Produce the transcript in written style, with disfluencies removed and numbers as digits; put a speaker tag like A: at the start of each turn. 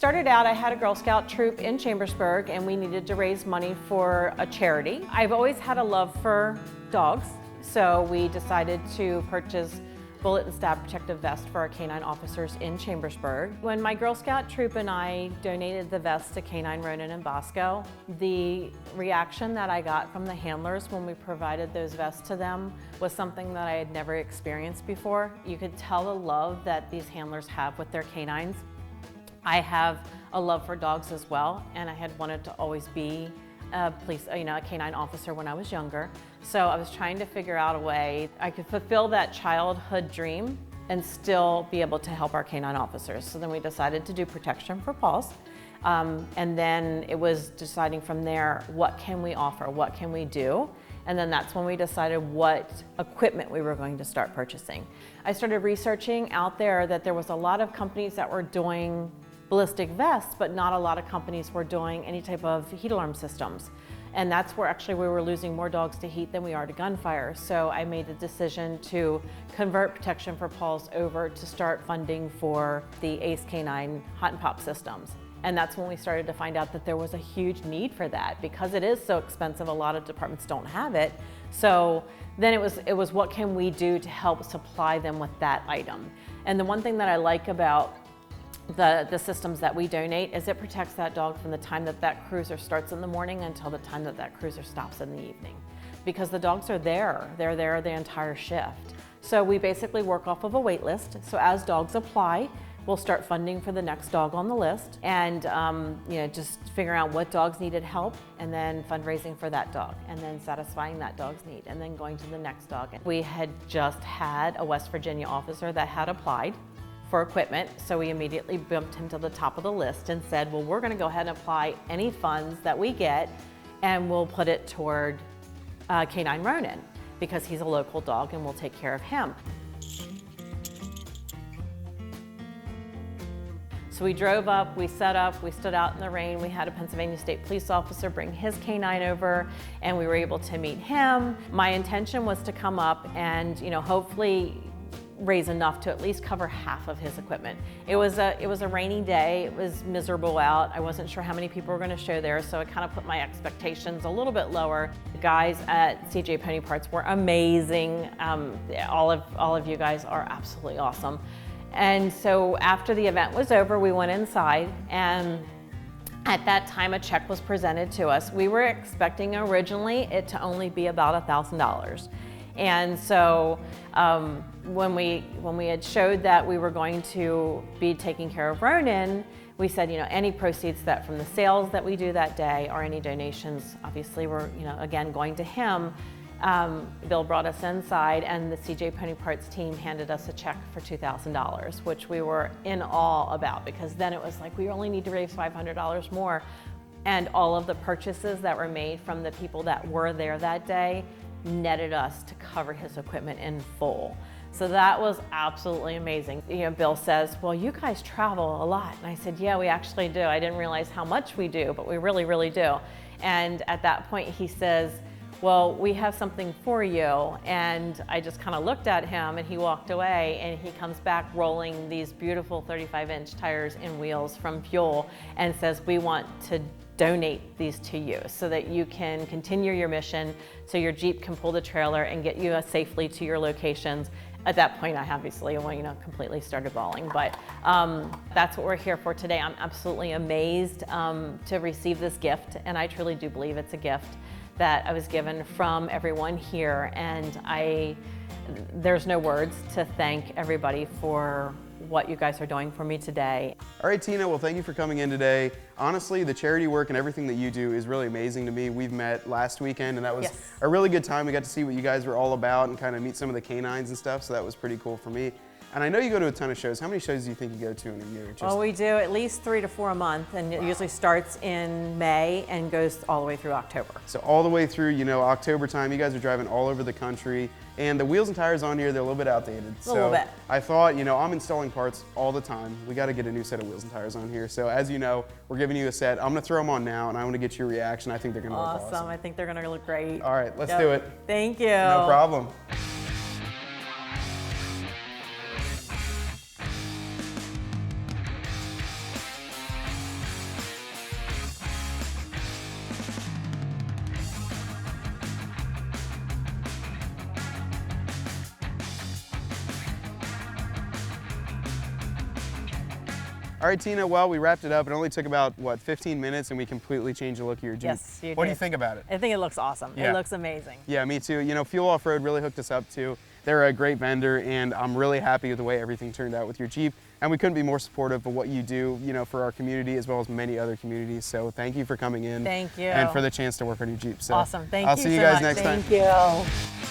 A: Started out, I had a Girl Scout troop in Chambersburg and we needed to raise money for a charity. I've always had a love for dogs, so we decided to purchase bullet and stab protective vest for our canine officers in Chambersburg. When my Girl Scout troop and I donated the vests to Canine Ronin and Bosco, the reaction that I got from the handlers when we provided those vests to them was something that I had never experienced before. You could tell the love that these handlers have with their canines. I have a love for dogs as well, and I had wanted to always be a canine officer when I was younger. So I was trying to figure out a way I could fulfill that childhood dream and still be able to help our canine officers. So then we decided to do protection for Paws. And then it was deciding from there, what can we offer? What can we do? And then that's when we decided what equipment we were going to start purchasing. I started researching out there that there was a lot of companies that were doing ballistic vests, but not a lot of companies were doing any type of heat alarm systems. And that's where actually we were losing more dogs to heat than we are to gunfire. So I made the decision to convert Protection for Paws over to start funding for the ACE Canine hot and pop systems. And that's when we started to find out that there was a huge need for that. Because it is so expensive, a lot of departments don't have it. So then it was what can we do to help supply them with that item. And the one thing that I like about the systems that we donate is it protects that dog from the time that that cruiser starts in the morning until the time that that cruiser stops in the evening. Because the dogs are there, they're there the entire shift. So we basically work off of a wait list. So as dogs apply, we'll start funding for the next dog on the list and just figuring out what dogs needed help and then fundraising for that dog and then satisfying that dog's need and then going to the next dog. We had just had a West Virginia officer that had applied for equipment, so we immediately bumped him to the top of the list and said, well, we're gonna go ahead and apply any funds that we get and we'll put it toward Canine Ronin because he's a local dog and we'll take care of him. So we drove up, we set up, we stood out in the rain. We had a Pennsylvania State Police officer bring his canine over and we were able to meet him. My intention was to come up and hopefully raise enough to at least cover half of his equipment. It was a rainy day, it was miserable out. I wasn't sure how many people were gonna show there, so I kind of put my expectations a little bit lower. The guys at CJ Pony Parts were amazing. All of you guys are absolutely awesome. And so after the event was over, we went inside and at that time a check was presented to us. We were expecting originally it to only be about $1,000. And so when we had showed that we were going to be taking care of Ronin, we said, any proceeds that from the sales that we do that day or any donations, obviously we're, again, going to him. Bill brought us inside and the CJ Pony Parts team handed us a check for $2,000, which we were in awe about because then it was like, we only need to raise $500 more. And all of the purchases that were made from the people that were there that day netted us to cover his equipment in full. So that was absolutely amazing. Bill says, well, you guys travel a lot. And I said, yeah, we actually do. I didn't realize how much we do, but we really, really do. And at that point he says, well, we have something for you. And I just kind of looked at him and he walked away and he comes back rolling these beautiful 35-inch tires and wheels from Fuel and says, we want to donate these to you so that you can continue your mission so your Jeep can pull the trailer and get you safely to your locations. At that point, I obviously completely started bawling, but that's what we're here for today. I'm absolutely amazed to receive this gift, and I truly do believe it's a gift that I was given from everyone here, and there's no words to thank everybody for what you guys are doing for me today.
B: All right, Tina, well, thank you for coming in today. Honestly, the charity work and everything that you do is really amazing to me. We've met last weekend and that was a really good time. We got to see what you guys were all about and kind of meet some of the canines and stuff, so that was pretty cool for me. And I know you go to a ton of shows. How many shows do you think you go to in a year?
A: Well, we do at least 3 to 4 a month, and it usually starts in May and goes all the way through October.
B: So all the way through, October time, you guys are driving all over the country. And the wheels and tires on here, they're a little bit outdated.
A: A little bit.
B: I thought, I'm installing parts all the time. We got to get a new set of wheels and tires on here. So as you know, we're giving you a set. I'm going to throw them on now, and I want to get your reaction. I think they're going to look awesome.
A: I think they're going to look great.
B: All right, let's do it.
A: Thank you.
B: No problem. All right, Tina, well, we wrapped it up. It only took about, what, 15 minutes, and we completely changed the look of your Jeep.
C: Yes, you
B: What do
C: did.
B: you think about it?
C: I think it looks awesome.
B: Yeah.
C: It looks amazing.
B: Yeah, me too. You know, Fuel Off-Road really hooked us up too. They're a great vendor, and I'm really happy with the way everything turned out with your Jeep. And we couldn't be more supportive of what you do, you know, for our community as well as many other communities. So thank you for coming in.
C: Thank you.
B: And for the chance to work on your Jeep. So
C: Awesome. Thank
B: I'll
C: you
B: see you
C: so
B: guys
C: much.
B: next time.
C: Thank you.